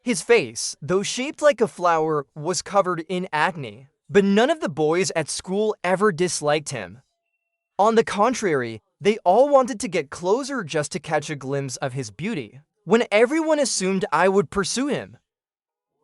His face, though shaped like a flower, was covered in acne, but none of the boys at school ever disliked him. On the contrary, they all wanted to get closer just to catch a glimpse of his beauty. When everyone assumed I would pursue him,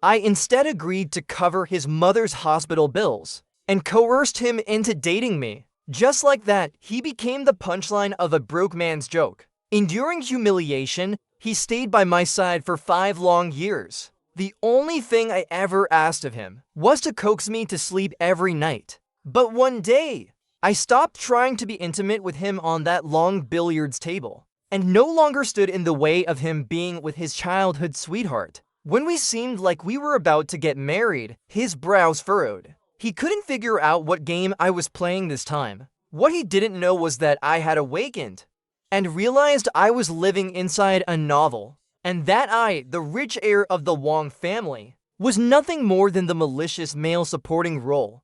I instead agreed to cover his mother's hospital bills and coerced him into dating me. Just like that, he became the punchline of a broke man's joke. Enduring humiliation, he stayed by my side for 5 long years. The only thing I ever asked of him was to coax me to sleep every night. But one day, I stopped trying to be intimate with him on that long billiards table, and no longer stood in the way of him being with his childhood sweetheart. When we seemed like we were about to get married, his brows furrowed. He couldn't figure out what game I was playing this time. What he didn't know was that I had awakened and realized I was living inside a novel, and that I, the rich heir of the Wong family, was nothing more than the malicious male supporting role.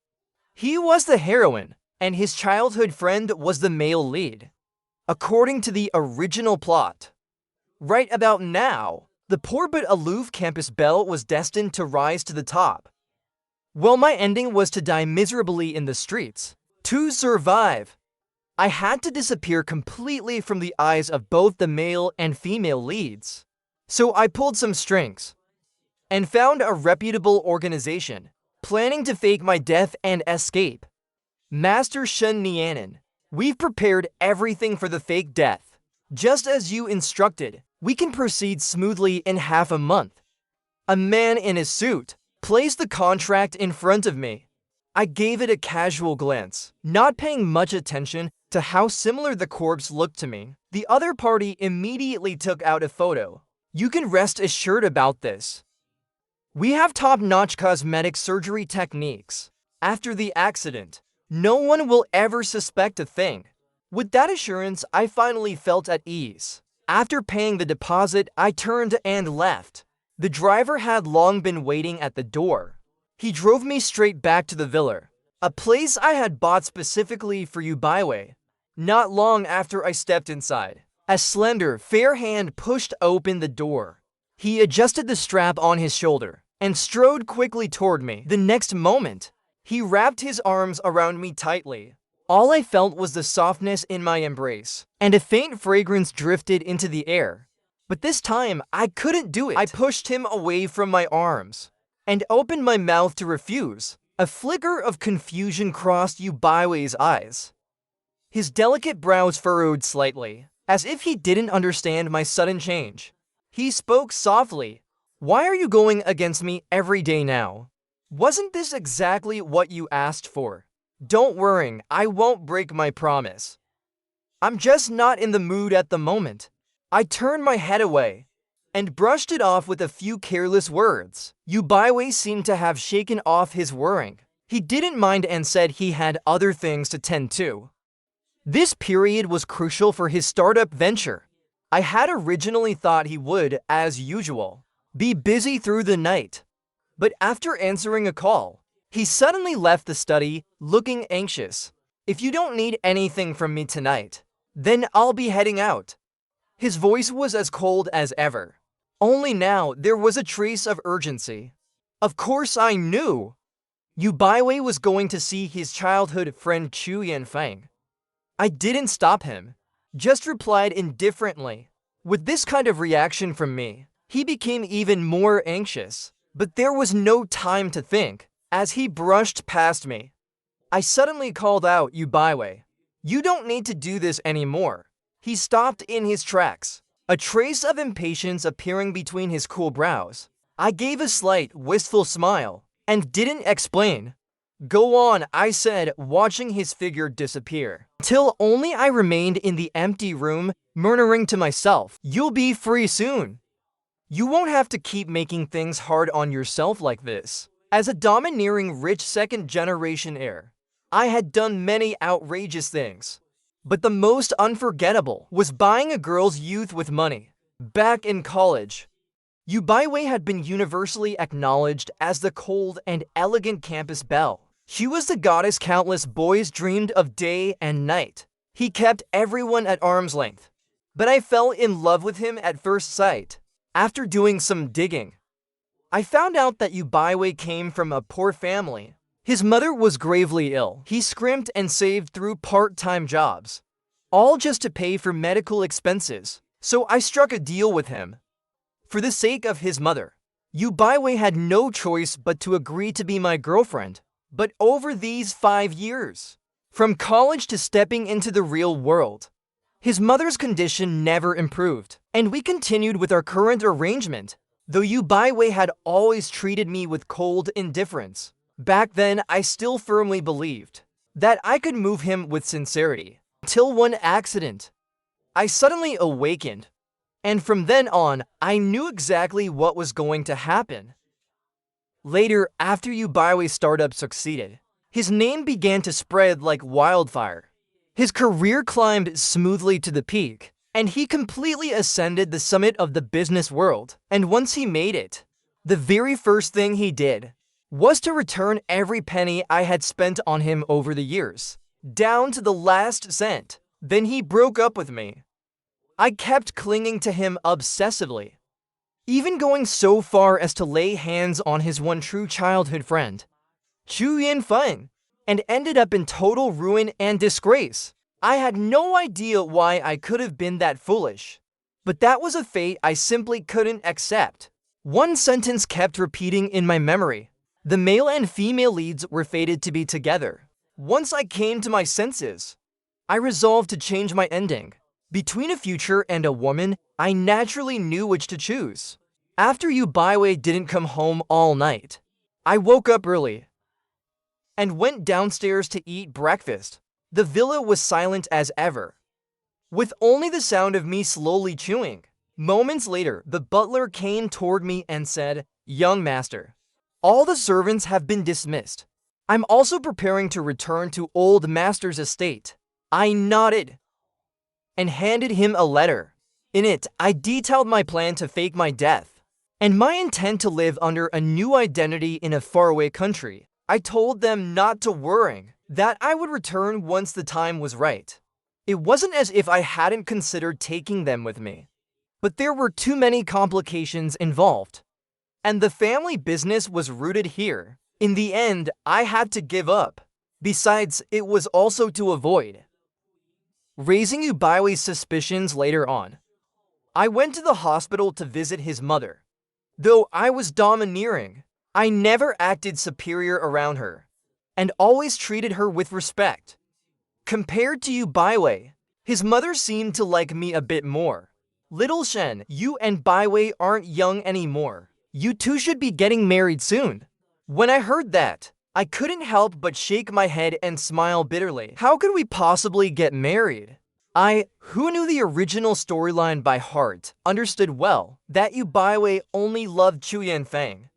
He was the heroine, and his childhood friend was the male lead, according to the original plot. Right about now, the poor but aloof campus belle was destined to rise to the top. Well, my ending was to die miserably in the streets. To survive, I had to disappear completely from the eyes of both the male and female leads. So I pulled some strings and found a reputable organization planning to fake my death and escape. Master Shen Nianen, we've prepared everything for the fake death. Just as you instructed, we can proceed smoothly in half a month. A man in a suit placed the contract in front of me. I gave it a casual glance, not paying much attention to how similar the corpse looked to me. The other party immediately took out a photo. You can rest assured about this. We have top-notch cosmetic surgery techniques. After the accident, no one will ever suspect a thing. With that assurance, I finally felt at ease. After paying the deposit, I turned and left. The driver had long been waiting at the door. He drove me straight back to the villa, a place I had bought specifically for Ubaiwe. Not long after I stepped inside, a slender, fair hand pushed open the door. He adjusted the strap on his shoulder and strode quickly toward me. The next moment, he wrapped his arms around me tightly. All I felt was the softness in my embrace, and a faint fragrance drifted into the air. But this time, I couldn't do it. I pushed him away from my arms and opened my mouth to refuse. A flicker of confusion crossed Ubaiwe's eyes. His delicate brows furrowed slightly, as if he didn't understand my sudden change. He spoke softly. "Why are you going against me every day now? Wasn't this exactly what you asked for? Don't worry, I won't break my promise. I'm just not in the mood at the moment." I turned my head away and brushed it off with a few careless words. Ubaiwe seemed to have shaken off his worrying. He didn't mind and said he had other things to tend to. This period was crucial for his startup venture. I had originally thought he would, as usual, be busy through the night. But after answering a call, he suddenly left the study, looking anxious. "If you don't need anything from me tonight, then I'll be heading out." His voice was as cold as ever. Only now there was a trace of urgency. Of course I knew Ubaiwe was going to see his childhood friend Chu Yanfeng. I didn't stop him, just replied indifferently. With this kind of reaction from me, he became even more anxious. But there was no time to think. As he brushed past me, I suddenly called out, "Ubaiwe, you don't need to do this anymore." He stopped in his tracks, a trace of impatience appearing between his cool brows. I gave a slight, wistful smile and didn't explain. "Go on," I said, watching his figure disappear, till only I remained in the empty room, murmuring to myself, "You'll be free soon. You won't have to keep making things hard on yourself like this." As a domineering rich second-generation heir, I had done many outrageous things. But the most unforgettable was buying a girl's youth with money. Back in college, Ubaiwe had been universally acknowledged as the cold and elegant campus belle. She was the goddess countless boys dreamed of day and night. He kept everyone at arm's length. But I fell in love with him at first sight. After doing some digging, I found out that Yu Baiwei came from a poor family. His mother was gravely ill. He scrimped and saved through part-time jobs, all just to pay for medical expenses. So I struck a deal with him. For the sake of his mother, Yu Baiwei had no choice but to agree to be my girlfriend. But over these 5 years, from college to stepping into the real world, his mother's condition never improved, and we continued with our current arrangement, though Yu Baiwei had always treated me with cold indifference. Back then, I still firmly believed that I could move him with sincerity. Till one accident, I suddenly awakened, and from then on, I knew exactly what was going to happen. Later, after Yu Baiwei's startup succeeded, his name began to spread like wildfire. His career climbed smoothly to the peak, and he completely ascended the summit of the business world. And once he made it, the very first thing he did was to return every penny I had spent on him over the years, down to the last cent. Then he broke up with me. I kept clinging to him obsessively, even going so far as to lay hands on his one true childhood friend, Chu Yanfeng, and ended up in total ruin and disgrace. I had no idea why I could have been that foolish, but that was a fate I simply couldn't accept. One sentence kept repeating in my memory. The male and female leads were fated to be together. Once I came to my senses, I resolved to change my ending. Between a future and a woman, I naturally knew which to choose. After Yu Baiwei didn't come home all night, I woke up early and went downstairs to eat breakfast. The villa was silent as ever, with only the sound of me slowly chewing. Moments later, the butler came toward me and said, "Young master, all the servants have been dismissed. I'm also preparing to return to old master's estate." I nodded and handed him a letter. In it, I detailed my plan to fake my death and my intent to live under a new identity in a faraway country. I told them not to worry, that I would return once the time was right. It wasn't as if I hadn't considered taking them with me, but there were too many complications involved, and the family business was rooted here. In the end, I had to give up. Besides, it was also to avoid raising Yu Baiwei's suspicions later on. I went to the hospital to visit his mother. Though I was domineering, I never acted superior around her, and always treated her with respect. Compared to Yu Baiwei, his mother seemed to like me a bit more. "Little Shen, you and Baiwei aren't young anymore. You two should be getting married soon." When I heard that, I couldn't help but shake my head and smile bitterly. How could we possibly get married? I, who knew the original storyline by heart, understood well that Yu Baiwei only loved Chu Yanfeng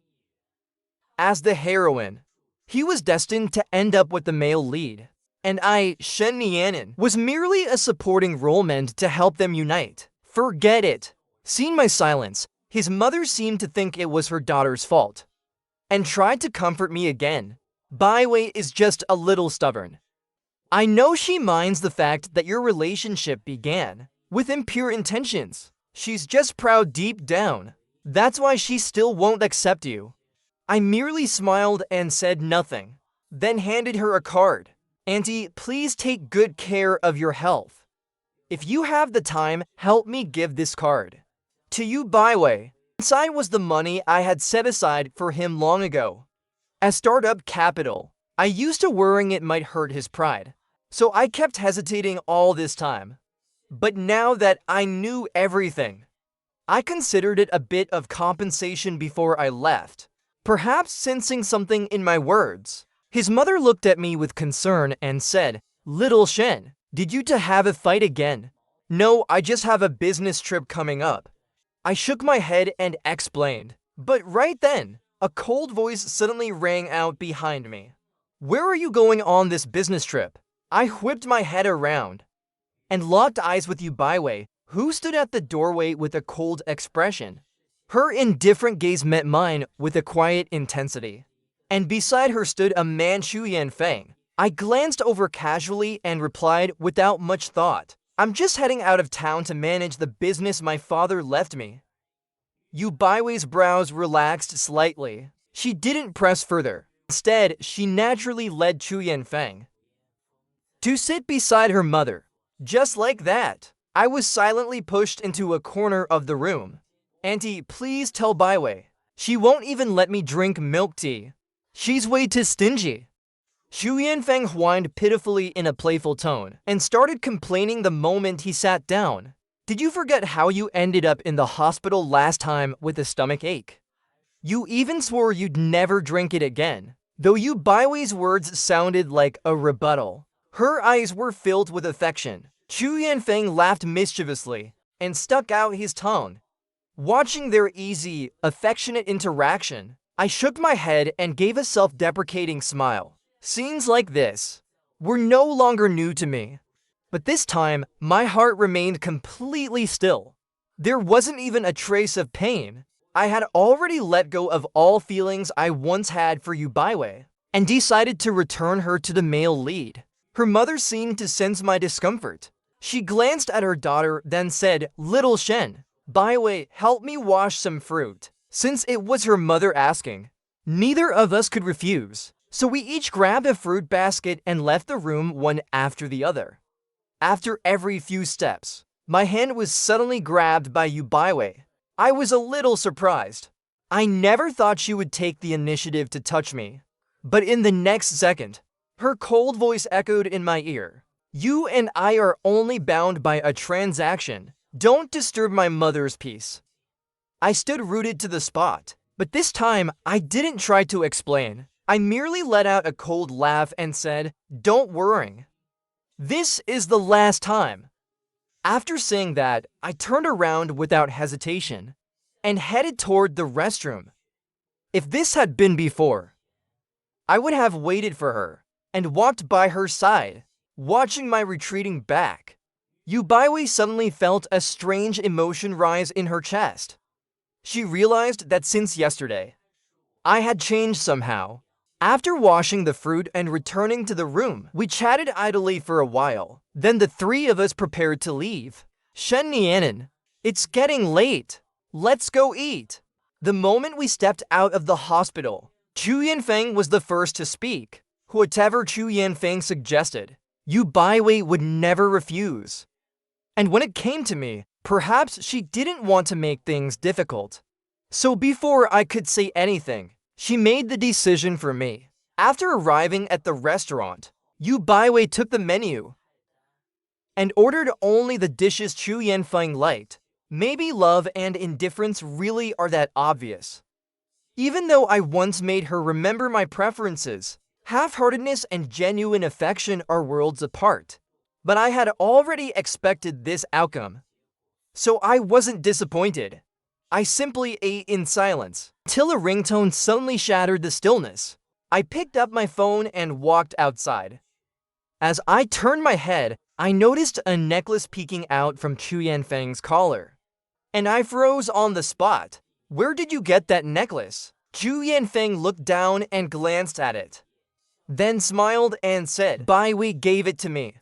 as the heroine. He was destined to end up with the male lead, and I, Shen Nianin, was merely a supporting role meant to help them unite. Forget it. Seeing my silence, his mother seemed to think it was her daughter's fault, and tried to comfort me again. "Baiwei is just a little stubborn. I know she minds the fact that your relationship began with impure intentions. She's just proud deep down. That's why she still won't accept you." I merely smiled and said nothing, then handed her a card. "Auntie, please take good care of your health. If you have the time, help me give this card to Yu Baiwei." Inside was the money I had set aside for him long ago as startup capital. I used to worrying it might hurt his pride, so I kept hesitating all this time. But now that I knew everything, I considered it a bit of compensation before I left. Perhaps sensing something in my words, his mother looked at me with concern and said, "Little Shen, did you two have a fight again?" "No, I just have a business trip coming up." I shook my head and explained. But right then, a cold voice suddenly rang out behind me. "Where are you going on this business trip?" I whipped my head around and locked eyes with Yu Baiwei, who stood at the doorway with a cold expression. Her indifferent gaze met mine with a quiet intensity, and beside her stood a man, Chu Yanfeng. I glanced over casually and replied without much thought, "I'm just heading out of town to manage the business my father left me." Yu Baiwei's brows relaxed slightly. She didn't press further. Instead, she naturally led Chu Yanfeng to sit beside her mother. Just like that, I was silently pushed into a corner of the room. Auntie, please tell Baiwei. She won't even let me drink milk tea. She's way too stingy. Chu Yanfeng whined pitifully in a playful tone and started complaining the moment he sat down. Did you forget how you ended up in the hospital last time with a stomach ache? You even swore you'd never drink it again. Though Yu Baiwei's words sounded like a rebuttal, her eyes were filled with affection. Chu Yanfeng laughed mischievously and stuck out his tongue. Watching their easy, affectionate interaction, I shook my head and gave a self-deprecating smile. Scenes like this were no longer new to me. But this time, my heart remained completely still. There wasn't even a trace of pain. I had already let go of all feelings I once had for Yu Baiwei and decided to return her to the male lead. Her mother seemed to sense my discomfort. She glanced at her daughter, then said, "Little Shen, Baiwei, help me wash some fruit." Since it was her mother asking, neither of us could refuse. So we each grabbed a fruit basket and left the room one after the other. After every few steps, my hand was suddenly grabbed by Yu Baiwei. I was a little surprised. I never thought she would take the initiative to touch me. But in the next second, her cold voice echoed in my ear. "You and I are only bound by a transaction. Don't disturb my mother's peace." I stood rooted to the spot, but this time I didn't try to explain. I merely let out a cold laugh and said, "Don't worry. This is the last time." After saying that, I turned around without hesitation and headed toward the restroom. If this had been before, I would have waited for her and walked by her side, watching my retreating back. Yu Baiwei suddenly felt a strange emotion rise in her chest. She realized that since yesterday, I had changed somehow. After washing the fruit and returning to the room, we chatted idly for a while. Then the three of us prepared to leave. "Shen Nianen, it's getting late. Let's go eat." The moment we stepped out of the hospital, Chu Yanfeng was the first to speak. Whatever Chu Yanfeng suggested, Yu Baiwei would never refuse. And when it came to me, perhaps she didn't want to make things difficult. So before I could say anything, she made the decision for me. After arriving at the restaurant, Yu Baiwei took the menu and ordered only the dishes Chu Yanfeng liked. Maybe love and indifference really are that obvious. Even though I once made her remember my preferences, half-heartedness and genuine affection are worlds apart. But I had already expected this outcome, so I wasn't disappointed. I simply ate in silence, till a ringtone suddenly shattered the stillness. I picked up my phone and walked outside. As I turned my head, I noticed a necklace peeking out from Chu Yanfeng's collar. And I froze on the spot. "Where did you get that necklace?" Chu Yanfeng looked down and glanced at it, then smiled and said, "Baiwei gave it to me."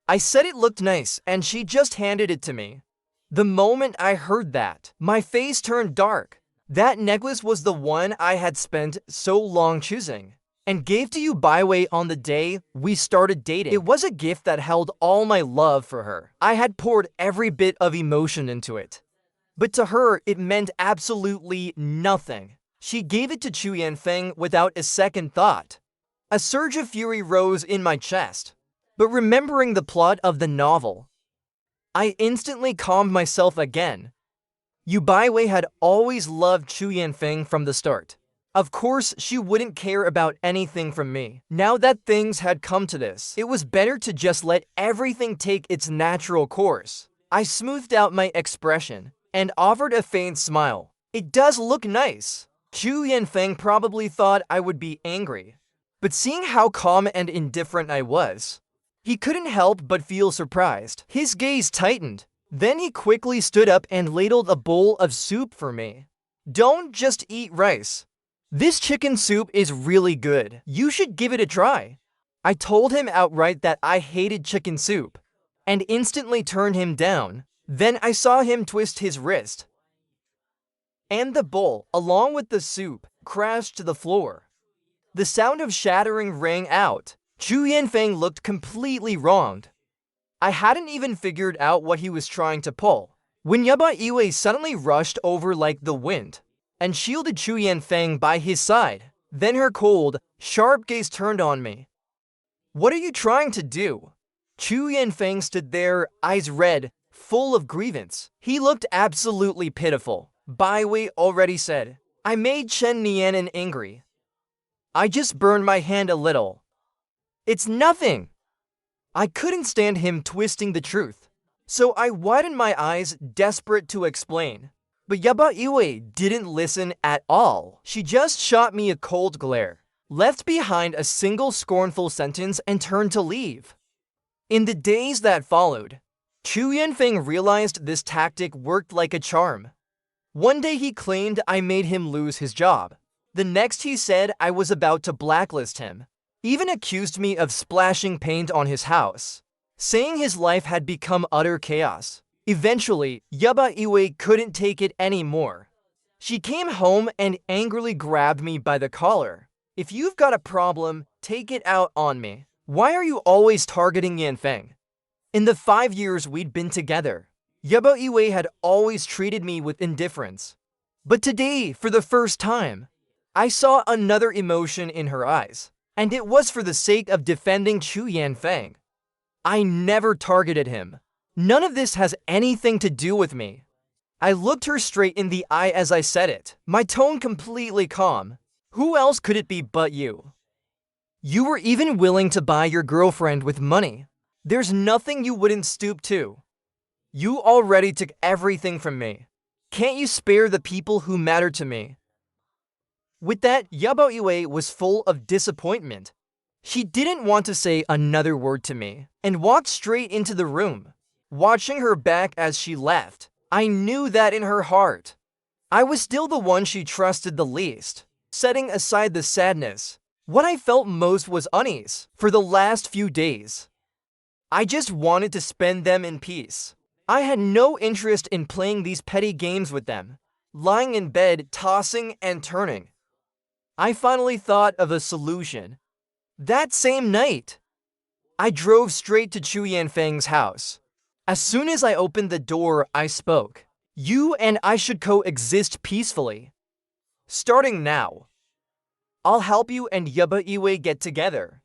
I said it looked nice, and she just handed it to me. The moment I heard that, my face turned dark. That necklace was the one I had spent so long choosing and gave to Yu Baiwei on the day we started dating. It was a gift that held all my love for her. I had poured every bit of emotion into it. But to her, it meant absolutely nothing. She gave it to Chu Yanfeng without a second thought. A surge of fury rose in my chest. But remembering the plot of the novel, I instantly calmed myself again. Yu Baiwei had always loved Chu Yanfeng from the start. Of course, she wouldn't care about anything from me. Now that things had come to this, it was better to just let everything take its natural course. I smoothed out my expression and offered a faint smile. "It does look nice." Chu Yanfeng probably thought I would be angry, but seeing how calm and indifferent I was, he couldn't help but feel surprised. His gaze tightened. Then he quickly stood up and ladled a bowl of soup for me. "Don't just eat rice. This chicken soup is really good. You should give it a try." I told him outright that I hated chicken soup and instantly turned him down. Then I saw him twist his wrist and the bowl, along with the soup, crashed to the floor. The sound of shattering rang out. Chu Yanfeng looked completely wronged. I hadn't even figured out what he was trying to pull when Yaba Iwei suddenly rushed over like the wind and shielded Chu Yanfeng by his side. Then her cold, sharp gaze turned on me. "What are you trying to do?" Chu Yanfeng stood there, eyes red, full of grievance. He looked absolutely pitiful. Bai Wei already said, "I made Chen Nianen angry. I just burned my hand a little. It's nothing." I couldn't stand him twisting the truth, so I widened my eyes, desperate to explain. But Yaba Iwei didn't listen at all. She just shot me a cold glare, left behind a single scornful sentence, and turned to leave. In the days that followed, Chu Yanfeng realized this tactic worked like a charm. One day he claimed I made him lose his job. The next he said I was about to blacklist him. Even accused me of splashing paint on his house, saying his life had become utter chaos. Eventually, Yaba Iwei couldn't take it anymore. She came home and angrily grabbed me by the collar. "If you've got a problem, take it out on me. Why are you always targeting Yanfeng?" In the 5 years we'd been together, Yaba Iwei had always treated me with indifference. But today, for the first time, I saw another emotion in her eyes, and it was for the sake of defending Chu Yanfeng. I never targeted him. None of this has anything to do with me. I looked her straight in the eye as I said it, my tone completely calm. "Who else could it be but you? You were even willing to buy your girlfriend with money. There's nothing you wouldn't stoop to. You already took everything from me. Can't you spare the people who matter to me?" With that, Yaba Iwei was full of disappointment. She didn't want to say another word to me and walked straight into the room. Watching her back as she left, I knew that in her heart, I was still the one she trusted the least. Setting aside the sadness, what I felt most was unease. For the last few days, I just wanted to spend them in peace. I had no interest in playing these petty games with them, lying in bed, tossing and turning. I finally thought of a solution. That same night, I drove straight to Chu Yanfeng's house. As soon as I opened the door, I spoke. "You and I should coexist peacefully. Starting now, I'll help you and Yaba Iwei get together."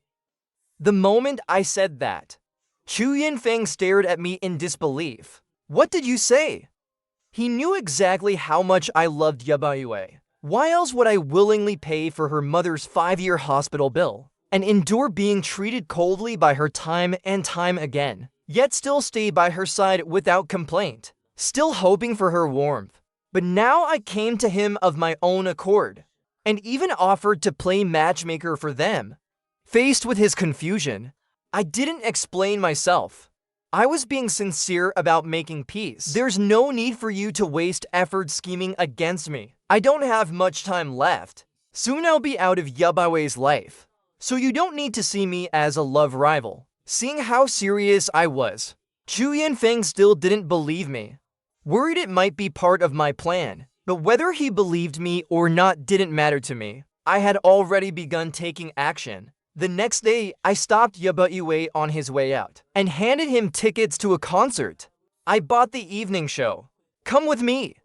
The moment I said that, Chu Yanfeng stared at me in disbelief. "What did you say?" He knew exactly how much I loved Yaba Iwei. Why else would I willingly pay for her mother's 5-year hospital bill and endure being treated coldly by her time and time again, yet still stay by her side without complaint, still hoping for her warmth? But now I came to him of my own accord, and even offered to play matchmaker for them. Faced with his confusion, I didn't explain myself. I was being sincere about making peace. "There's no need for you to waste effort scheming against me. I don't have much time left. Soon I'll be out of Yabawei's life, so you don't need to see me as a love rival." Seeing how serious I was, Chu Yanfeng still didn't believe me. Worried it might be part of my plan, but whether he believed me or not didn't matter to me. I had already begun taking action. The next day, I stopped Yaba Iwei on his way out and handed him tickets to a concert. I bought the evening show. "Come with me.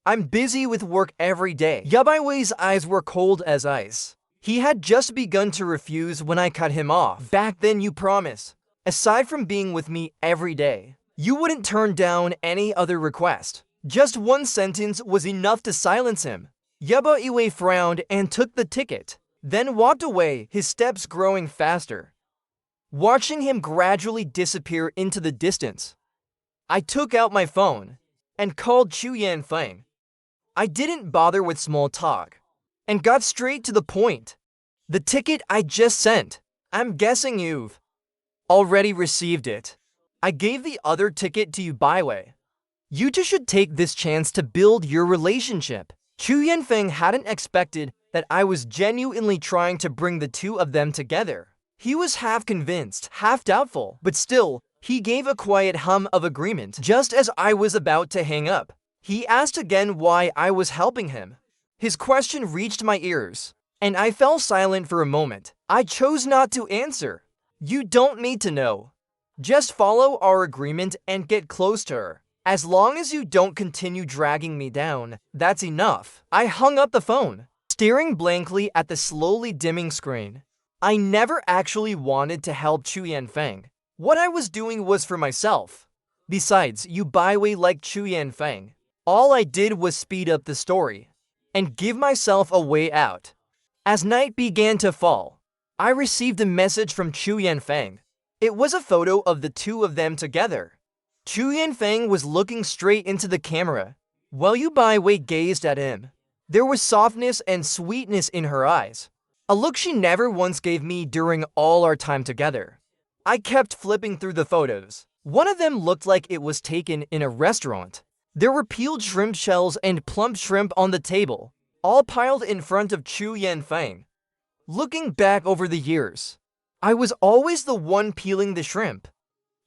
I'm busy with work every day." Yaba Iwei's eyes were cold as ice. He had just begun to refuse when I cut him off. "Back then you promised, aside from being with me every day, you wouldn't turn down any other request." Just one sentence was enough to silence him. Yaba Iwei frowned and took the ticket, then walked away, his steps growing faster. Watching him gradually disappear into the distance, I took out my phone and called Chu Yanfeng. I didn't bother with small talk and got straight to the point. "The ticket I just sent. I'm guessing you've already received it. I gave the other ticket to you Bai Wei. You two should take this chance to build your relationship." Chu Yanfeng hadn't expected that I was genuinely trying to bring the two of them together. He was half convinced, half doubtful, but still, he gave a quiet hum of agreement. Just as I was about to hang up, He asked again why I was helping him. His question reached my ears, and I fell silent for a moment. I chose not to answer. You don't need to know. Just follow our agreement and get close to her. As long as you don't continue dragging me down, that's enough. I hung up the phone, staring blankly at the slowly dimming screen. I never actually wanted to help Chu Yanfeng. What I was doing was for myself. Besides, you byway like Chu Yanfeng. All I did was speed up the story and give myself a way out. As night began to fall, I received a message from Chu Yanfeng. It was a photo of the two of them together. Chu Yanfeng was looking straight into the camera, while Yu Baiwei gazed at him. There was softness and sweetness in her eyes, a look she never once gave me during all our time together. I kept flipping through the photos. One of them looked like it was taken in a restaurant. There were peeled shrimp shells and plump shrimp on the table, all piled in front of Chu Yanfeng. Looking back over the years, I was always the one peeling the shrimp.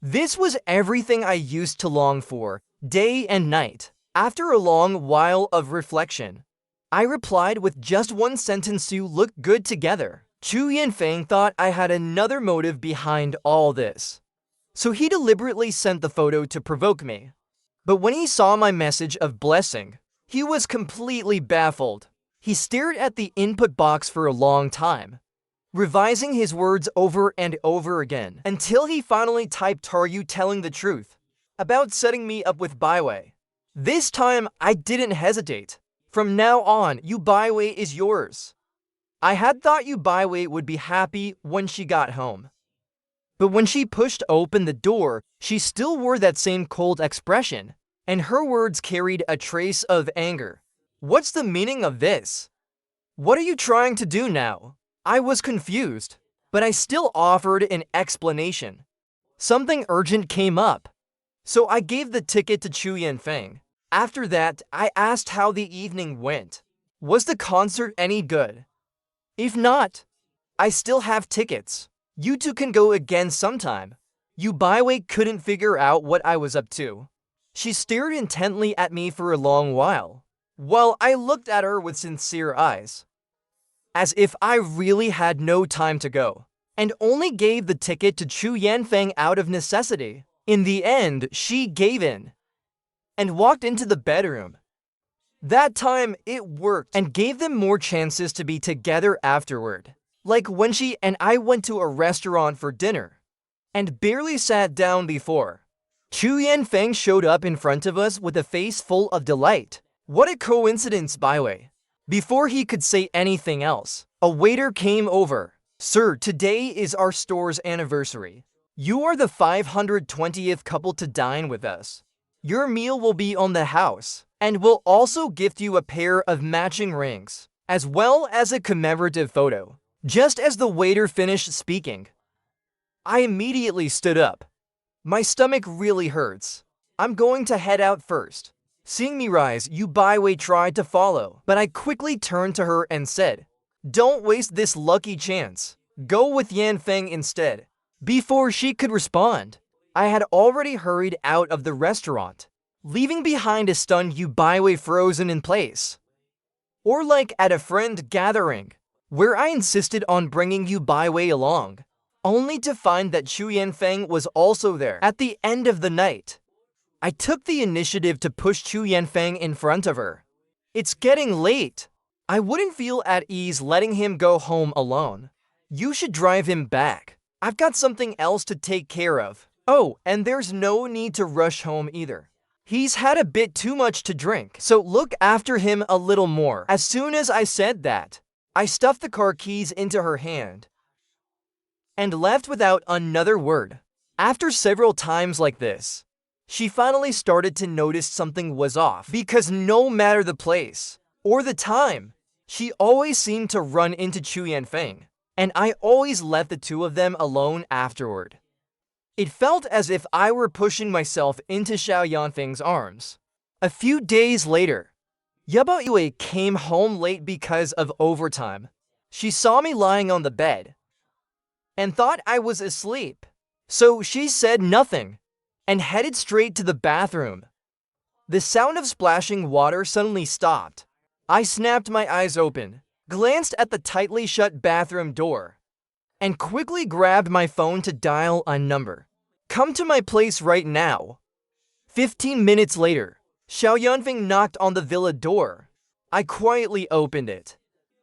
This was everything I used to long for, day and night. After a long while of reflection, I replied with just one sentence: "You look good together." Chu Yanfeng thought I had another motive behind all this, so he deliberately sent the photo to provoke me. But when he saw my message of blessing, he was completely baffled. He stared at the input box for a long time, revising his words over and over again, until he finally typed, "Are you telling the truth about setting me up with Baiwei?" This time, I didn't hesitate. "From now on, Yu Baiwei is yours." I had thought Yu Baiwei would be happy when she got home. But when she pushed open the door, she still wore that same cold expression, and her words carried a trace of anger. "What's the meaning of this? What are you trying to do now?" I was confused, but I still offered an explanation. Something urgent came up, so I gave the ticket to Chu Yanfeng. After that, I asked how the evening went. Was the concert any good? If not, I still have tickets. You two can go again sometime. Yu Baiwei couldn't figure out what I was up to. She stared intently at me for a long while I looked at her with sincere eyes, as if I really had no time to go, and only gave the ticket to Chu Yanfeng out of necessity. In the end, she gave in and walked into the bedroom. That time, it worked and gave them more chances to be together afterward. Like when she and I went to a restaurant for dinner and barely sat down before Chu Yanfeng showed up in front of us with a face full of delight. "What a coincidence, Baiwei." Before he could say anything else, a waiter came over. "Sir, today is our store's anniversary. You are the 520th couple to dine with us. Your meal will be on the house, and we'll also gift you a pair of matching rings, as well as a commemorative photo." Just as the waiter finished speaking, I immediately stood up. "My stomach really hurts. I'm going to head out first." Seeing me rise, Yu Baiwei tried to follow, but I quickly turned to her and said, "Don't waste this lucky chance. Go with Yanfeng instead." Before she could respond, I had already hurried out of the restaurant, leaving behind a stunned Yu Baiwei frozen in place. Or like at a friend gathering, where I insisted on bringing Yu Baiwei along, only to find that Chu Yanfeng was also there at the end of the night. I took the initiative to push Chu Yanfeng in front of her. "It's getting late. I wouldn't feel at ease letting him go home alone. You should drive him back. I've got something else to take care of. Oh, and there's no need to rush home either. He's had a bit too much to drink, so look after him a little more." As soon as I said that, I stuffed the car keys into her hand and left without another word. After several times like this, she finally started to notice something was off, because no matter the place or the time, she always seemed to run into Chu Yanfeng, and I always left the two of them alone afterward. It felt as if I were pushing myself into Xiao Yanfeng's arms. A few days later, Yaba Yue came home late because of overtime. She saw me lying on the bed and thought I was asleep, so she said nothing and headed straight to the bathroom. The sound of splashing water suddenly stopped. I snapped my eyes open, glanced at the tightly shut bathroom door, and quickly grabbed my phone to dial a number. "Come to my place right now." 15 minutes later, Xiao Yanfeng knocked on the villa door. I quietly opened it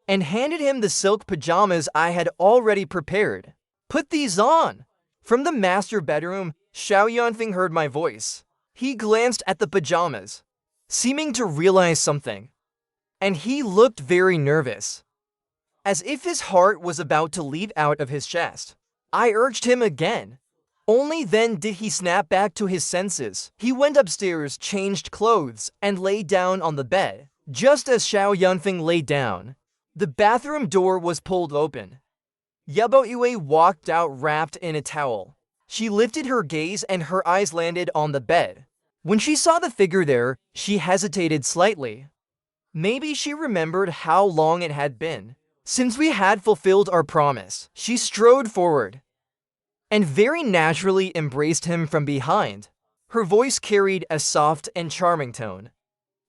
and handed him the silk pajamas I had already prepared. "Put these on." From the master bedroom, Xiao Yanfeng heard my voice. He glanced at the pajamas, seeming to realize something, and he looked very nervous, as if his heart was about to leap out of his chest. I urged him again. Only then did he snap back to his senses. He went upstairs, changed clothes, and lay down on the bed. Just as Xiao Yanfeng lay down, the bathroom door was pulled open. Yabo Yue walked out wrapped in a towel. She lifted her gaze and her eyes landed on the bed. When she saw the figure there, she hesitated slightly. Maybe she remembered how long it had been since we had fulfilled our promise. She strode forward and very naturally embraced him from behind. Her voice carried a soft and charming tone.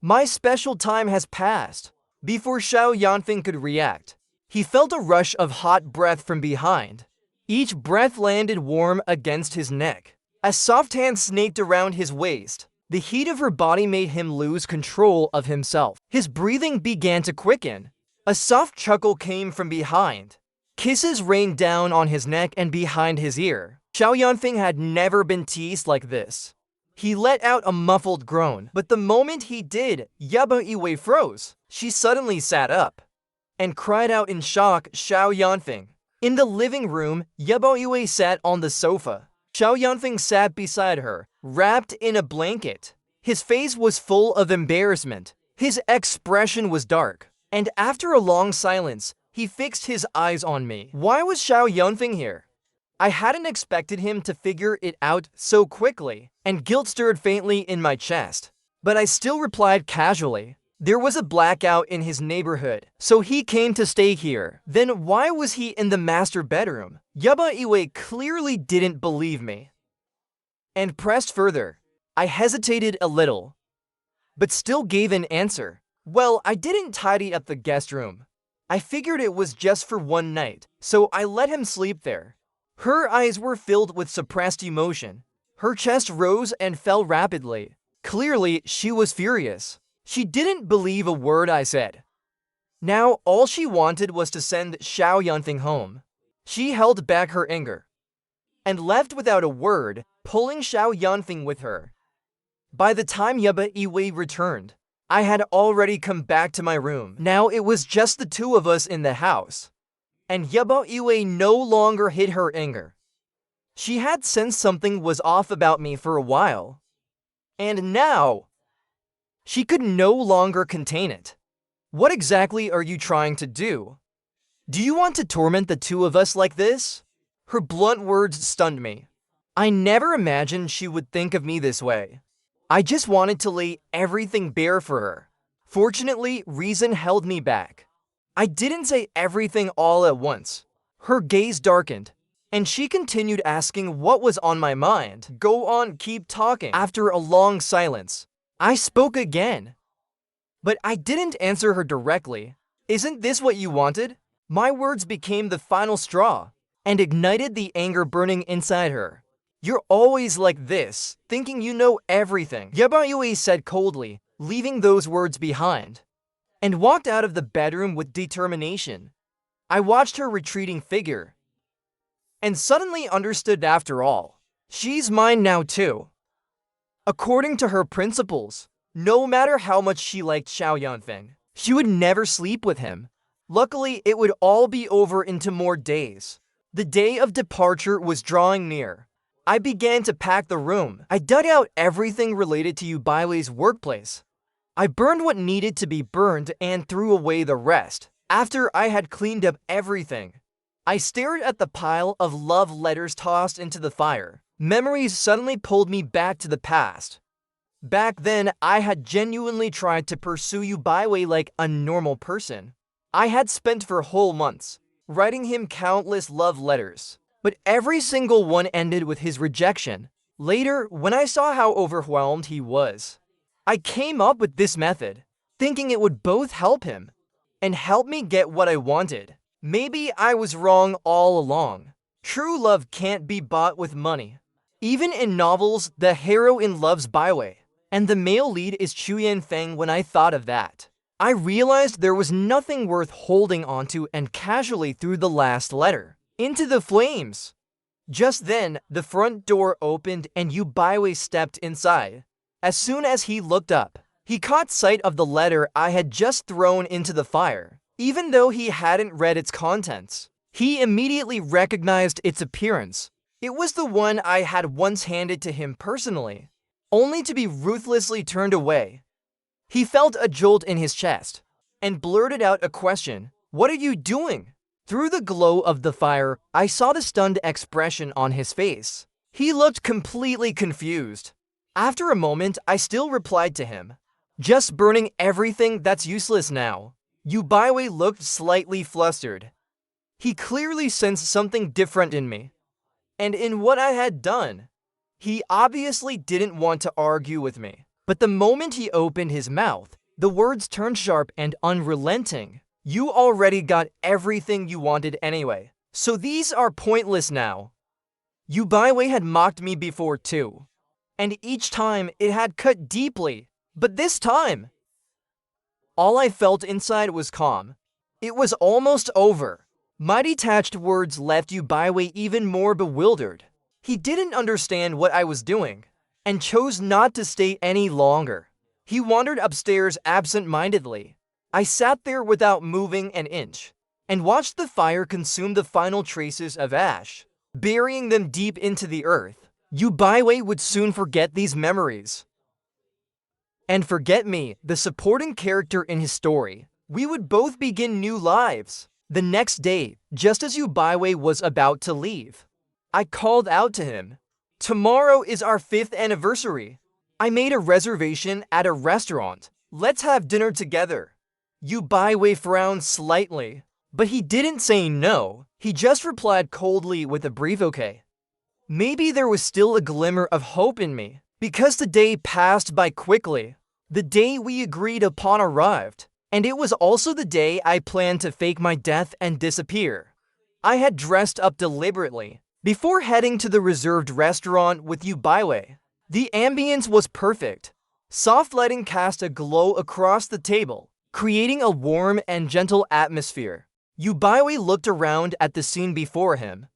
"My special time has passed." Before Xiao Yanfeng could react, he felt a rush of hot breath from behind. Each breath landed warm against his neck. A soft hand snaked around his waist. The heat of her body made him lose control of himself. His breathing began to quicken. A soft chuckle came from behind. Kisses rained down on his neck and behind his ear. Xiao Yanfeng had never been teased like this. He let out a muffled groan, but the moment he did, Yaba Iwei froze. She suddenly sat up and cried out in shock, "Xiao Yanfeng!" In the living room, Yaba Iwei sat on the sofa. Xiao Yanfeng sat beside her, wrapped in a blanket. His face was full of embarrassment. His expression was dark, and after a long silence, he fixed his eyes on me. Why was Xiao Yanfeng here? I hadn't expected him to figure it out so quickly, and guilt stirred faintly in my chest. But I still replied casually. There was a blackout in his neighborhood, so he came to stay here. Then why was he in the master bedroom? Yaba Iwei clearly didn't believe me and pressed further. I hesitated a little, but still gave an answer. "Well, I didn't tidy up the guest room. I figured it was just for one night, so I let him sleep there." Her eyes were filled with suppressed emotion. Her chest rose and fell rapidly. Clearly, she was furious. She didn't believe a word I said. Now, all she wanted was to send Xiao Yanfeng home. She held back her anger and left without a word, pulling Xiao Yanfeng with her. By the time Yaba Iwei returned, I had already come back to my room. Now it was just the two of us in the house, and Yaba Iwei no longer hid her anger. She had sensed something was off about me for a while, and now she could no longer contain it. "What exactly are you trying to do? Do you want to torment the two of us like this?" Her blunt words stunned me. I never imagined she would think of me this way. I just wanted to lay everything bare for her. Fortunately, reason held me back. I didn't say everything all at once. Her gaze darkened, and she continued asking what was on my mind. "Go on, keep talking." After a long silence, I spoke again, but I didn't answer her directly. "Isn't this what you wanted?" My words became the final straw and ignited the anger burning inside her. "You're always like this, thinking you know everything," Yaba Yue said coldly, leaving those words behind, and walked out of the bedroom with determination. I watched her retreating figure and suddenly understood after all, she's mine now too. According to her principles, no matter how much she liked Xiao Yanfeng, she would never sleep with him. Luckily, it would all be over into more days. The day of departure was drawing near. I began to pack the room. I dug out everything related to Yubaiwei's workplace. I burned what needed to be burned and threw away the rest. After I had cleaned up everything, I stared at the pile of love letters tossed into the fire. Memories suddenly pulled me back to the past. Back then, I had genuinely tried to pursue Yubaiwei like a normal person. I had spent for whole months writing him countless love letters, but every single one ended with his rejection. Later, when I saw how overwhelmed he was, I came up with this method, thinking it would both help him and help me get what I wanted. Maybe I was wrong all along. True love can't be bought with money. Even in novels, the heroine loves Baiwei, and the male lead is Chu Yanfeng. When I thought of that, I realized there was nothing worth holding onto and casually threw the last letter into the flames. Just then, the front door opened and Yu Baiwei stepped inside. As soon as he looked up, he caught sight of the letter I had just thrown into the fire. Even though he hadn't read its contents, he immediately recognized its appearance. It was the one I had once handed to him personally, only to be ruthlessly turned away. He felt a jolt in his chest and blurted out a question. "What are you doing?" Through the glow of the fire, I saw the stunned expression on his face. He looked completely confused. After a moment, I still replied to him, "Just burning everything that's useless now." Yu Baiwei looked slightly flustered. He clearly sensed something different in me and in what I had done. He obviously didn't want to argue with me. But the moment he opened his mouth, the words turned sharp and unrelenting. "You already got everything you wanted anyway, so these are pointless now." Yu Baiwei had mocked me before too, and each time it had cut deeply. But this time, all I felt inside was calm. It was almost over. My detached words left Yu Baiwei even more bewildered. He didn't understand what I was doing and chose not to stay any longer. He wandered upstairs absent-mindedly. I sat there without moving an inch and watched the fire consume the final traces of ash, burying them deep into the earth. Yu Baiwei would soon forget these memories and forget me, the supporting character in his story. We would both begin new lives. The next day, just as Yu Baiwei was about to leave, I called out to him. "Tomorrow is our 5th anniversary. I made a reservation at a restaurant. Let's have dinner together." Yu Baiwei frowned slightly, but he didn't say no. He just replied coldly with a brief okay. Maybe there was still a glimmer of hope in me, because the day passed by quickly. The day we agreed upon arrived, and it was also the day I planned to fake my death and disappear. I had dressed up deliberately before heading to the reserved restaurant with Yu Baiwei. The ambience was perfect. Soft lighting cast a glow across the table, creating a warm and gentle atmosphere. Yu Baiwei looked around at the scene before him,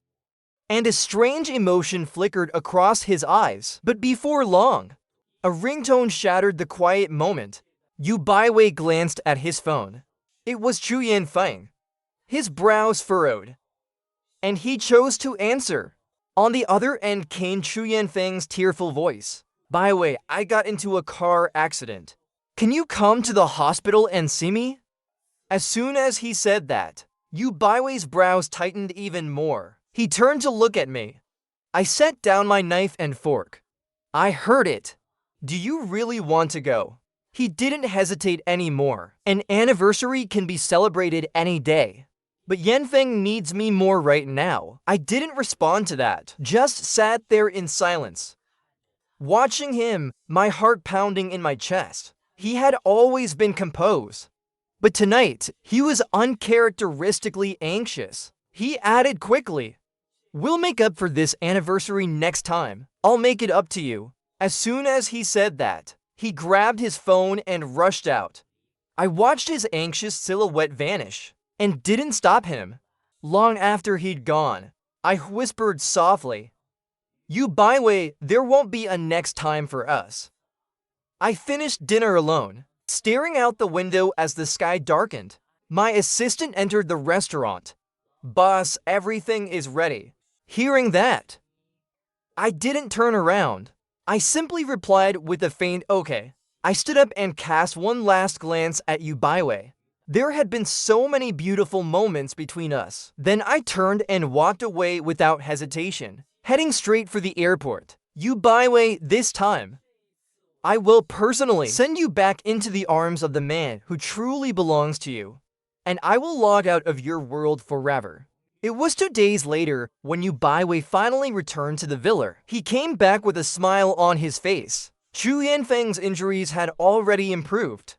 and a strange emotion flickered across his eyes. But before long, a ringtone shattered the quiet moment. Yu Baiwei glanced at his phone. It was Chu Yanfeng. His brows furrowed, and he chose to answer. On the other end came Chu Yanfeng's tearful voice. "Baiwei, I got into a car accident. Can you come to the hospital and see me?" As soon as he said that, Yu Baiwei's brows tightened even more. He turned to look at me. I set down my knife and fork. "I heard it. Do you really want to go?" He didn't hesitate anymore. "An anniversary can be celebrated any day, but Yanfeng needs me more right now." I didn't respond to that, just sat there in silence, watching him, my heart pounding in my chest. He had always been composed, but tonight, he was uncharacteristically anxious. He added quickly, "We'll make up for this anniversary next time. I'll make it up to you." As soon as he said that, he grabbed his phone and rushed out. I watched his anxious silhouette vanish and didn't stop him. Long after he'd gone, I whispered softly, "Yu Baiwei, there won't be a next time for us." I finished dinner alone, staring out the window as the sky darkened. My assistant entered the restaurant. "Boss, everything is ready." Hearing that, I didn't turn around. I simply replied with a faint okay. I stood up and cast one last glance at Yu Baiwei. There had been so many beautiful moments between us. Then I turned and walked away without hesitation, heading straight for the airport. "Yu Baiwei, this time, I will personally send you back into the arms of the man who truly belongs to you, and I will log out of your world forever." It was 2 days later when Yu Baiwei finally returned to the villa. He came back with a smile on his face. Chu Yanfeng's injuries had already improved.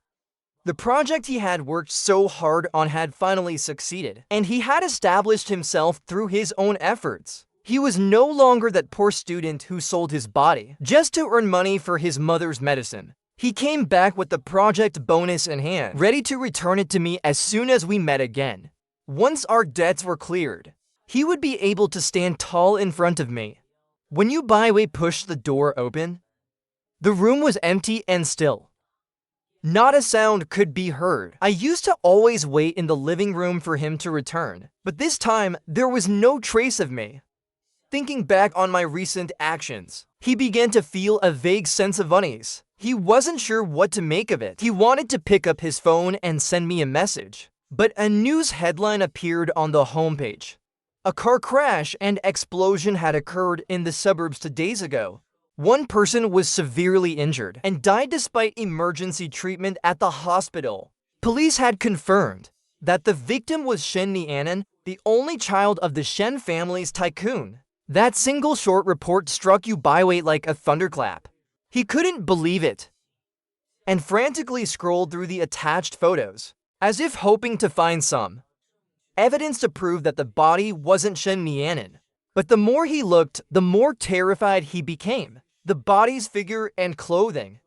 The project he had worked so hard on had finally succeeded, and he had established himself through his own efforts. He was no longer that poor student who sold his body just to earn money for his mother's medicine. He came back with the project bonus in hand, ready to return it to me as soon as we met again. Once our debts were cleared, he would be able to stand tall in front of me. When Wei pushed the door open, the room was empty and still. Not a sound could be heard. I used to always wait in the living room for him to return, but this time there was no trace of me. Thinking back on my recent actions, he began to feel a vague sense of unease. He wasn't sure what to make of it. He wanted to pick up his phone and send me a message, but a news headline appeared on the homepage. A car crash and explosion had occurred in the suburbs 2 days ago. One person was severely injured and died despite emergency treatment at the hospital. Police had confirmed that the victim was Shen Nianen, the only child of the Shen family's tycoon. That single short report struck Wei like a thunderclap. He couldn't believe it, and frantically scrolled through the attached photos, as if hoping to find some evidence to prove that the body wasn't Shen Nianen. But the more he looked, the more terrified he became. The body's figure and clothing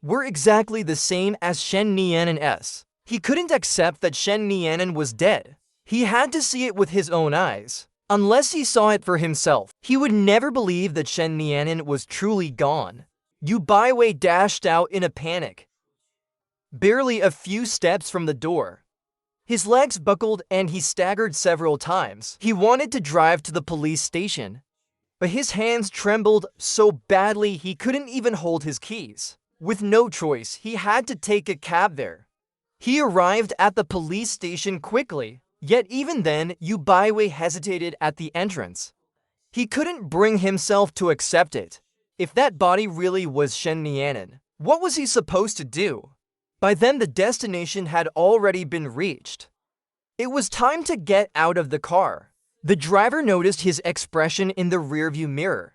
were exactly the same as Shen Nianen's. He couldn't accept that Shen Nianen was dead. He had to see it with his own eyes. Unless he saw it for himself, he would never believe that Shen Nianen was truly gone. Wei dashed out in a panic, barely a few steps from the door. His legs buckled and he staggered several times. He wanted to drive to the police station, but his hands trembled so badly he couldn't even hold his keys. With no choice, he had to take a cab there. He arrived at the police station quickly. Yet even then, Wei hesitated at the entrance. He couldn't bring himself to accept it. If that body really was Shen Nianen, what was he supposed to do? By then the destination had already been reached. It was time to get out of the car. The driver noticed his expression in the rearview mirror,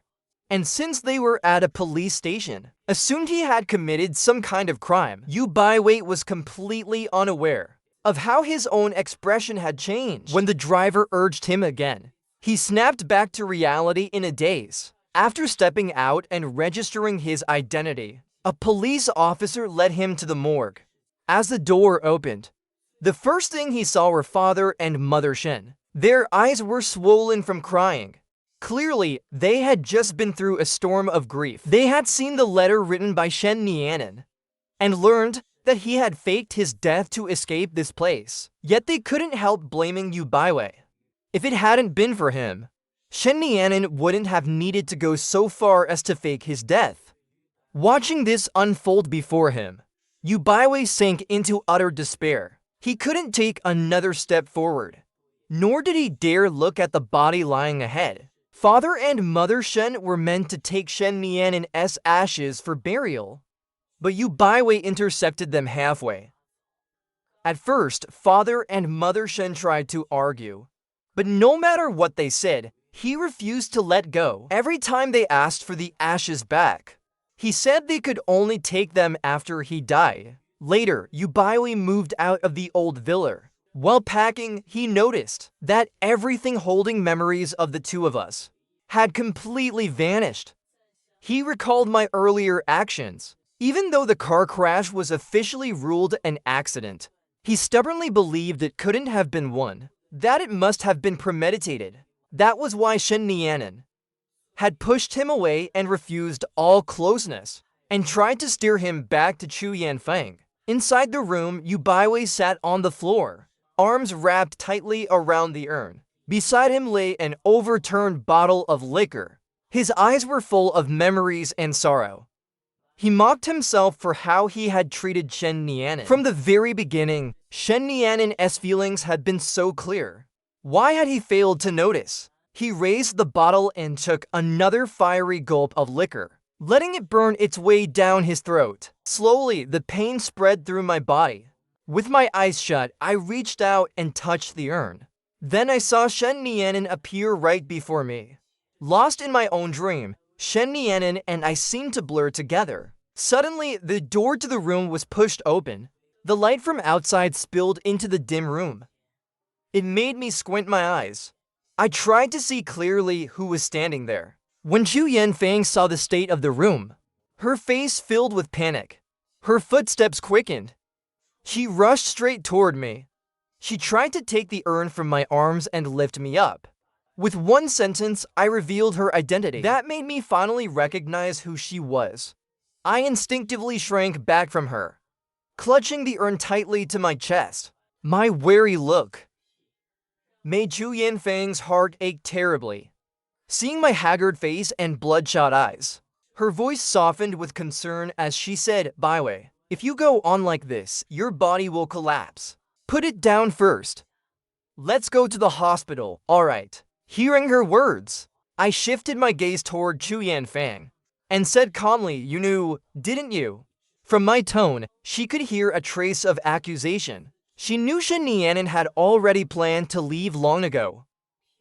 and since they were at a police station, assumed he had committed some kind of crime. Wei was completely unaware of how his own expression had changed. When the driver urged him again, he snapped back to reality in a daze. After stepping out and registering his identity, a police officer led him to the morgue. As the door opened, the first thing he saw were father and mother Shen. Their eyes were swollen from crying. Clearly, they had just been through a storm of grief. They had seen the letter written by Shen Nianen and learned that he had faked his death to escape this place. Yet they couldn't help blaming Wei. If it hadn't been for him, Shen Nianen wouldn't have needed to go so far as to fake his death. Watching this unfold before him, Wei sank into utter despair. He couldn't take another step forward, nor did he dare look at the body lying ahead. Father and Mother Shen were meant to take Shen Nianen's ashes for burial, but Wei intercepted them halfway. At first, Father and Mother Shen tried to argue, but no matter what they said, he refused to let go. Every time they asked for the ashes back, he said they could only take them after he died. Later, Wei moved out of the old villa. While packing, he noticed that everything holding memories of the two of us had completely vanished. He recalled my earlier actions. Even though the car crash was officially ruled an accident, he stubbornly believed it couldn't have been one, that it must have been premeditated. That was why Shen Nianen had pushed him away and refused all closeness, and tried to steer him back to Chu Yanfeng. Inside the room, Wei sat on the floor, arms wrapped tightly around the urn. Beside him lay an overturned bottle of liquor. His eyes were full of memories and sorrow. He mocked himself for how he had treated Shen Nianen. From the very beginning, Shen Nianen's feelings had been so clear. Why had he failed to notice? He raised the bottle and took another fiery gulp of liquor, letting it burn its way down his throat. Slowly, the pain spread through my body. With my eyes shut, I reached out and touched the urn. Then I saw Shen Nianen appear right before me. Lost in my own dream, Shen Nianen and I seemed to blur together. Suddenly, the door to the room was pushed open. The light from outside spilled into the dim room. It made me squint my eyes. I tried to see clearly who was standing there. When Chu Yanfang saw the state of the room, her face filled with panic. Her footsteps quickened. She rushed straight toward me. She tried to take the urn from my arms and lift me up. With one sentence, I revealed her identity. That made me finally recognize who she was. I instinctively shrank back from her, clutching the urn tightly to my chest. My wary look made Chu Yanfang's heart ache terribly. Seeing my haggard face and bloodshot eyes, her voice softened with concern as she said, "Baiwei, if you go on like this, your body will collapse. Put it down first. Let's go to the hospital, alright." Hearing her words, I shifted my gaze toward Chu Yanfang and said calmly, "You knew, didn't you?" From my tone, she could hear a trace of accusation. She knew Shen Nianen had already planned to leave long ago,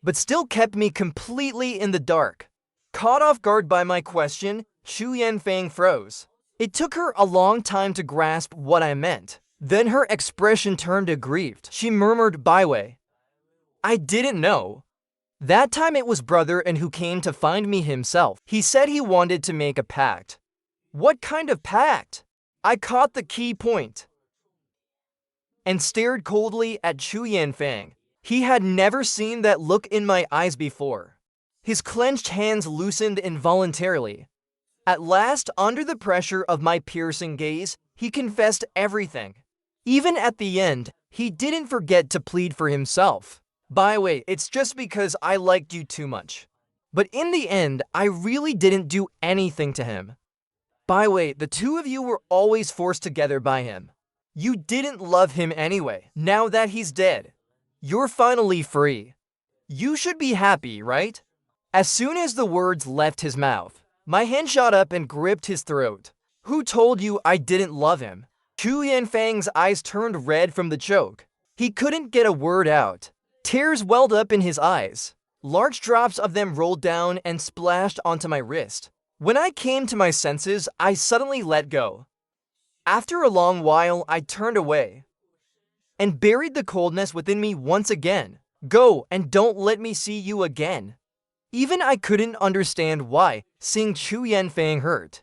but still kept me completely in the dark. Caught off guard by my question, Chu Yanfang froze. It took her a long time to grasp what I meant. Then her expression turned aggrieved. She murmured, "Baiwei, I didn't know. That time it was brother and who came to find me himself. He said he wanted to make a pact." "What kind of pact?" I caught the key point and stared coldly at Chu Yanfang. He had never seen that look in my eyes before. His clenched hands loosened involuntarily. At last, under the pressure of my piercing gaze, he confessed everything. Even at the end, he didn't forget to plead for himself. "Baiwei, it's just because I liked you too much. But in the end, I really didn't do anything to him. Baiwei, the two of you were always forced together by him. You didn't love him anyway. Now that he's dead, you're finally free. You should be happy, right?" As soon as the words left his mouth, my hand shot up and gripped his throat. "Who told you I didn't love him?" Chu Yanfang's eyes turned red from the choke. He couldn't get a word out. Tears welled up in his eyes. Large drops of them rolled down and splashed onto my wrist. When I came to my senses, I suddenly let go. After a long while, I turned away and buried the coldness within me once again. "Go and don't let me see you again." Even I couldn't understand why seeing Chu Yanfang hurt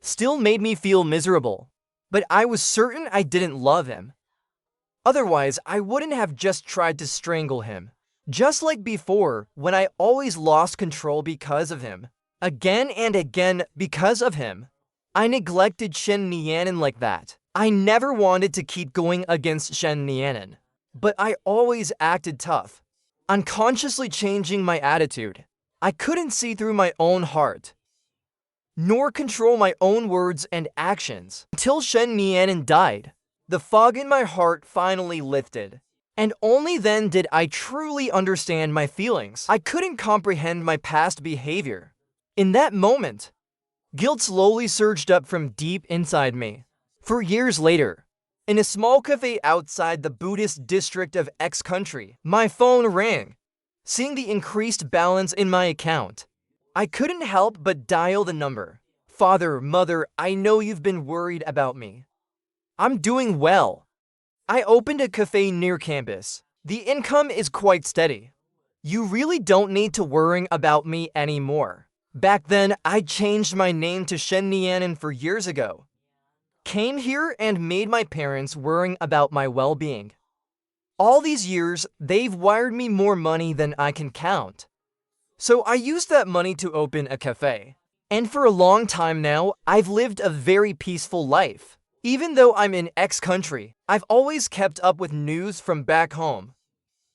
still made me feel miserable. But I was certain I didn't love him. Otherwise, I wouldn't have just tried to strangle him. Just like before, when I always lost control because of him. Again and again because of him. I neglected Shen Nianen like that. I never wanted to keep going against Shen Nianen. But I always acted tough, unconsciously changing my attitude. I couldn't see through my own heart, nor control my own words and actions. Until Shen Nianen died, the fog in my heart finally lifted. And only then did I truly understand my feelings. I couldn't comprehend my past behavior. In that moment, guilt slowly surged up from deep inside me. For years later, in a small cafe outside the Buddhist district of X country, my phone rang. Seeing the increased balance in my account, I couldn't help but dial the number. "Father, mother, I know you've been worried about me. I'm doing well. I opened a cafe near campus. The income is quite steady. You really don't need to worry about me anymore. Back then, I changed my name to Shen Nianen for years ago. Came here and made my parents worrying about my well-being. All these years, they've wired me more money than I can count. So I used that money to open a cafe. And for a long time now, I've lived a very peaceful life. Even though I'm in X country, I've always kept up with news from back home.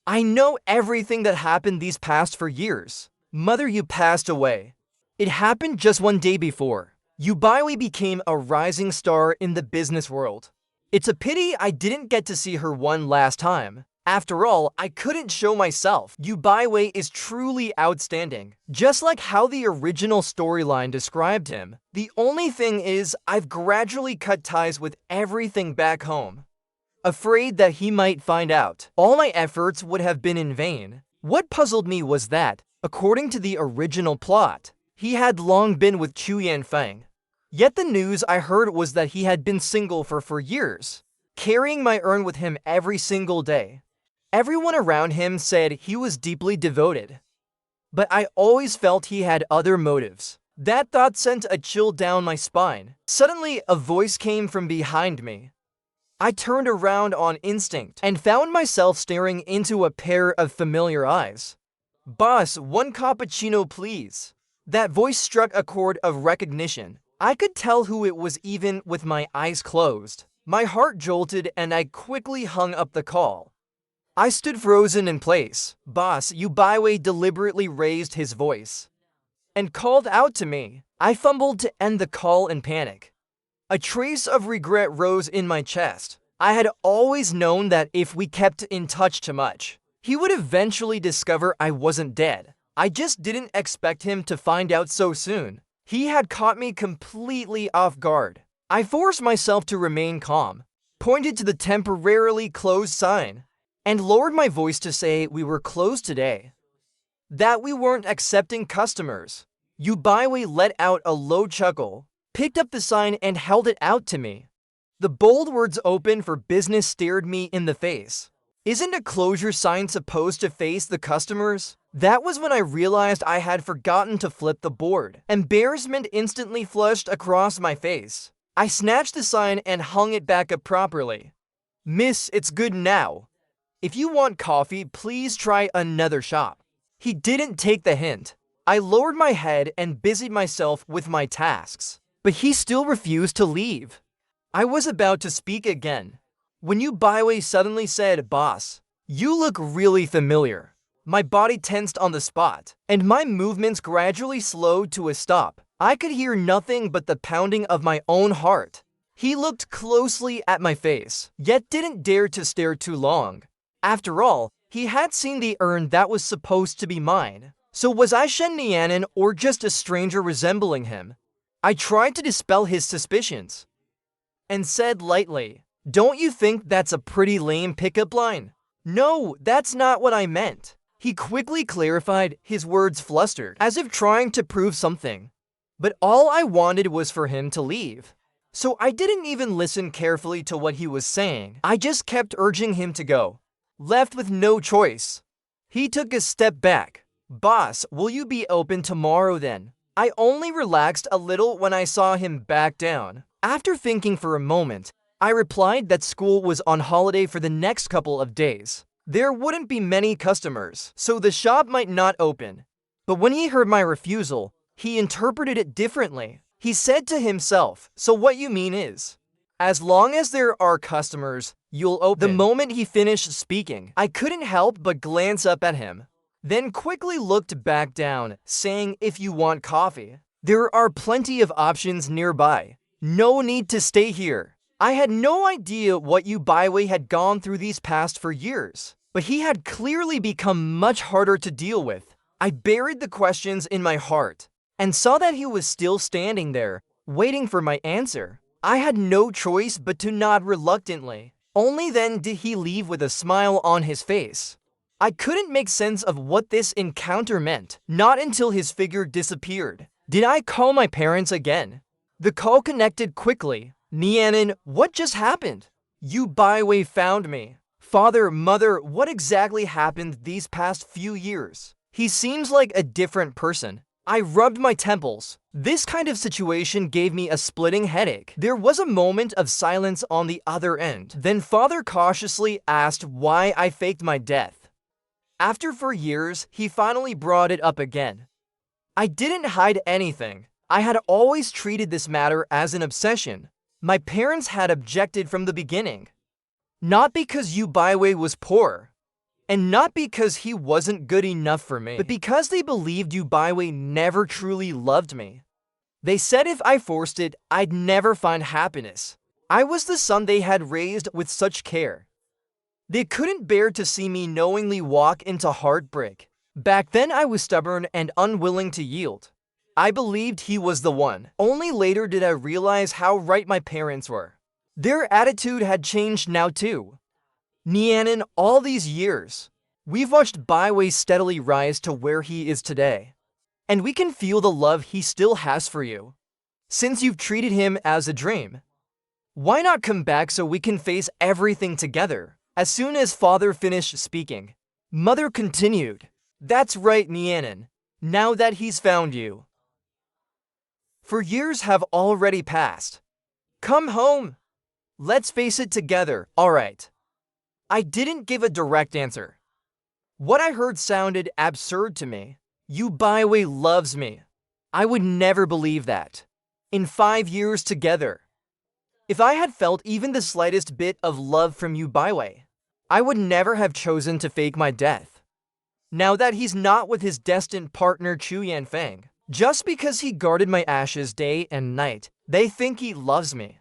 I know everything that happened these past 4 years. Mother, you passed away. It happened just one day before. Yubaiwi became a rising star in the business world. It's a pity I didn't get to see her one last time. After all, I couldn't show myself. Yubaiwi is truly outstanding, just like how the original storyline described him. The only thing is, I've gradually cut ties with everything back home, afraid that he might find out. All my efforts would have been in vain. What puzzled me was that, according to the original plot, He had long been with Chu Yanfeng. Yet the news I heard was that he had been single for years, carrying my urn with him every single day. Everyone around him said he was deeply devoted. But I always felt he had other motives. That thought sent a chill down my spine. Suddenly, a voice came from behind me. I turned around on instinct and found myself staring into a pair of familiar eyes. "Boss, one cappuccino, please." That voice struck a chord of recognition. I could tell who it was even with my eyes closed. My heart jolted and I quickly hung up the call. I stood frozen in place. "Boss," Yu Baiwei deliberately raised his voice and called out to me. I fumbled to end the call in panic. A trace of regret rose in my chest. I had always known that if we kept in touch too much, he would eventually discover I wasn't dead. I just didn't expect him to find out so soon. He had caught me completely off guard. I forced myself to remain calm, pointed to the temporarily closed sign, and lowered my voice to say we were closed today, that we weren't accepting customers. Yu Baiwei let out a low chuckle, picked up the sign and held it out to me. The bold words "open for business" stared me in the face. Isn't a closure sign supposed to face the customers? That was when I realized I had forgotten to flip the board. Embarrassment instantly flushed across my face. I snatched the sign and hung it back up properly. "Miss, it's good now. If you want coffee, please try another shop." He didn't take the hint. I lowered my head and busied myself with my tasks, but he still refused to leave. I was about to speak again when Yu Baiwei suddenly said, "Boss, you look really familiar." My body tensed on the spot, and my movements gradually slowed to a stop. I could hear nothing but the pounding of my own heart. He looked closely at my face, yet didn't dare to stare too long. After all, he had seen the urn that was supposed to be mine. So was I Shen Nianen or just a stranger resembling him? I tried to dispel his suspicions and said lightly, "Don't you think that's a pretty lame pickup line?" "No, that's not what I meant." He quickly clarified, his words flustered, as if trying to prove something. But all I wanted was for him to leave. So I didn't even listen carefully to what he was saying. I just kept urging him to go, left with no choice. He took a step back. "Boss, will you be open tomorrow then?" I only relaxed a little when I saw him back down. After thinking for a moment, I replied that school was on holiday for the next couple of days. There wouldn't be many customers, so the shop might not open. But when he heard my refusal, he interpreted it differently. He said to himself, "So what you mean is, as long as there are customers, you'll open." The moment he finished speaking, I couldn't help but glance up at him, then quickly looked back down, saying, "If you want coffee, there are plenty of options nearby. No need to stay here." I had no idea what Yu Baiwei had gone through these past for years, but he had clearly become much harder to deal with. I buried the questions in my heart and saw that he was still standing there, waiting for my answer. I had no choice but to nod reluctantly. Only then did he leave with a smile on his face. I couldn't make sense of what this encounter meant, not until his figure disappeared. Did I call my parents again? The call connected quickly. "Nianen, what just happened?" "Yu Baiwei found me." "Father, mother, what exactly happened these past few years? He seems like a different person." I rubbed my temples. This kind of situation gave me a splitting headache. There was a moment of silence on the other end. Then father cautiously asked why I faked my death. After 4 years, he finally brought it up again. I didn't hide anything. I had always treated this matter as an obsession. My parents had objected from the beginning. Not because Yu Baiwei was poor, and not because he wasn't good enough for me, but because they believed Yu Baiwei never truly loved me. They said if I forced it, I'd never find happiness. I was the son they had raised with such care. They couldn't bear to see me knowingly walk into heartbreak. Back then I was stubborn and unwilling to yield. I believed he was the one. Only later did I realize how right my parents were. Their attitude had changed now too. "Nianen, all these years, we've watched Baiwei steadily rise to where he is today. And we can feel the love he still has for you. Since you've treated him as a dream, why not come back so we can face everything together? As soon as father finished speaking, mother continued, "That's right, Nianin. Now that he's found you. For years have already passed. Come home. Let's face it together, alright." I didn't give a direct answer. What I heard sounded absurd to me. "You Baiwei loves me. I would never believe that. In 5 years together. If I had felt even the slightest bit of love from you Baiwei, I would never have chosen to fake my death. Now that he's not with his destined partner Chu Yanfeng, just because he guarded my ashes day and night, they think he loves me.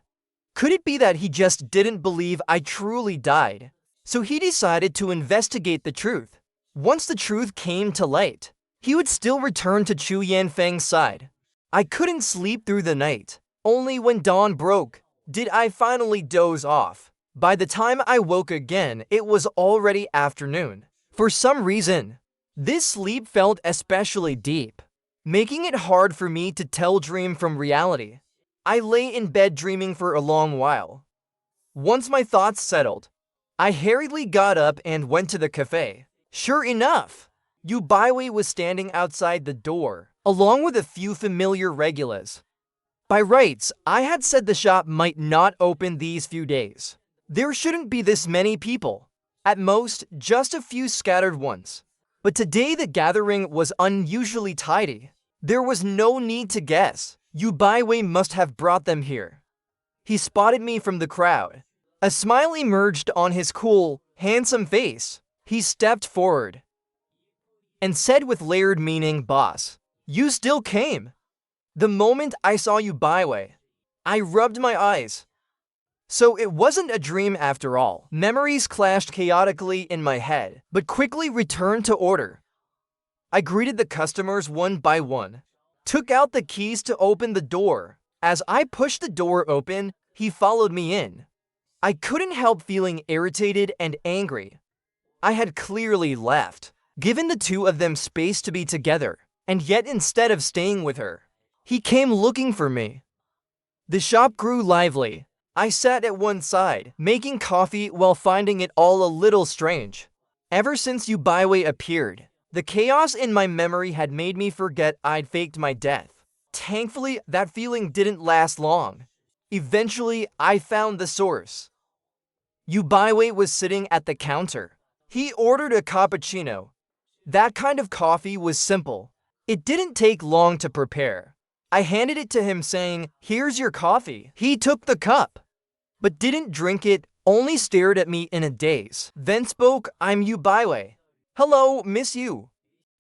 Could it be that he just didn't believe I truly died? So he decided to investigate the truth. Once the truth came to light, he would still return to Chu Yanfeng's side. I couldn't sleep through the night. Only when dawn broke did I finally doze off. By the time I woke again, it was already afternoon. For some reason, this sleep felt especially deep, making it hard for me to tell dream from reality. I lay in bed dreaming for a long while. Once my thoughts settled, I hurriedly got up and went to the café. Sure enough, Yu Baiwei was standing outside the door, along with a few familiar regulars. By rights, I had said the shop might not open these few days. There shouldn't be this many people. At most, just a few scattered ones. But today the gathering was unusually tidy. There was no need to guess. Yu Baiwei must have brought them here. He spotted me from the crowd. A smile emerged on his cool, handsome face. He stepped forward and said with layered meaning, "Boss, you still came." The moment I saw Yu Baiwei, I rubbed my eyes. So it wasn't a dream after all. Memories clashed chaotically in my head, but quickly returned to order. I greeted the customers one by one, took out the keys to open the door. As I pushed the door open, he followed me in. I couldn't help feeling irritated and angry. I had clearly left, given the two of them space to be together, and yet instead of staying with her, he came looking for me. The shop grew lively. I sat at one side, making coffee while finding it all a little strange. Ever since Yu Baiwei appeared, the chaos in my memory had made me forget I'd faked my death. Thankfully, that feeling didn't last long. Eventually, I found the source. Yu Baiwei was sitting at the counter. He ordered a cappuccino. That kind of coffee was simple. It didn't take long to prepare. I handed it to him saying, "Here's your coffee." He took the cup, but didn't drink it, only stared at me in a daze. Then spoke, "I'm Yu Baiwei. Hello, Miss Yu."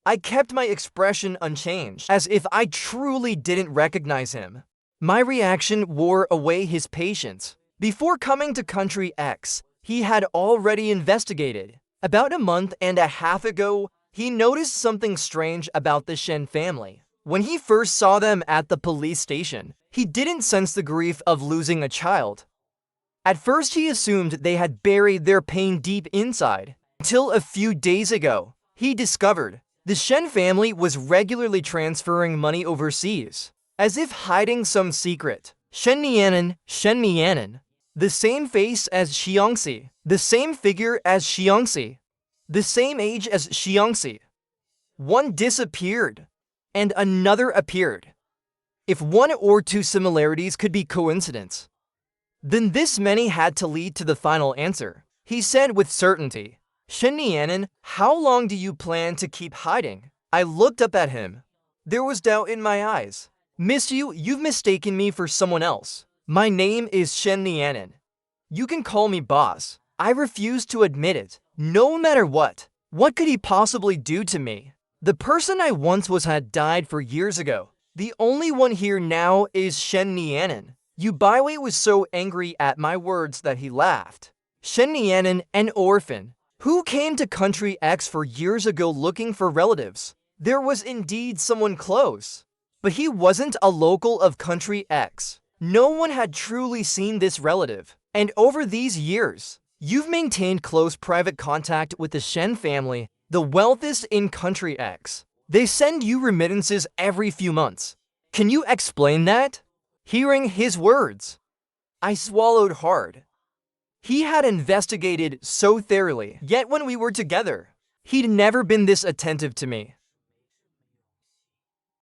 I kept my expression unchanged, as if I truly didn't recognize him. My reaction wore away his patience. Before coming to Country X, he had already investigated. About a month and a half ago, he noticed something strange about the Shen family. When he first saw them at the police station, he didn't sense the grief of losing a child. At first, he assumed they had buried their pain deep inside, until a few days ago, he discovered the Shen family was regularly transferring money overseas, as if hiding some secret. Shen Nianin, the same face as Xiangxi, the same figure as Xiangxi, the same age as Xiangxi. One disappeared, and another appeared. If one or two similarities could be coincidence, then this many had to lead to the final answer. He said with certainty, "Shen Nianin, how long do you plan to keep hiding?" I looked up at him. There was doubt in my eyes. "Miss Yu, you've mistaken me for someone else. My name is Shen Nianin. You can call me boss." I refused to admit it. No matter what could he possibly do to me? The person I once was had died for years ago. The only one here now is Shen Nianin. Yu Baiwei was so angry at my words that he laughed. Shen Nianin, an orphan, who came to Country X for years ago looking for relatives. There was indeed someone close, but he wasn't a local of Country X. No one had truly seen this relative. And over these years, you've maintained close private contact with the Shen family, the wealthiest in Country X. They send you remittances every few months. Can you explain that? Hearing his words, I swallowed hard. He had investigated so thoroughly, yet when we were together, he'd never been this attentive to me.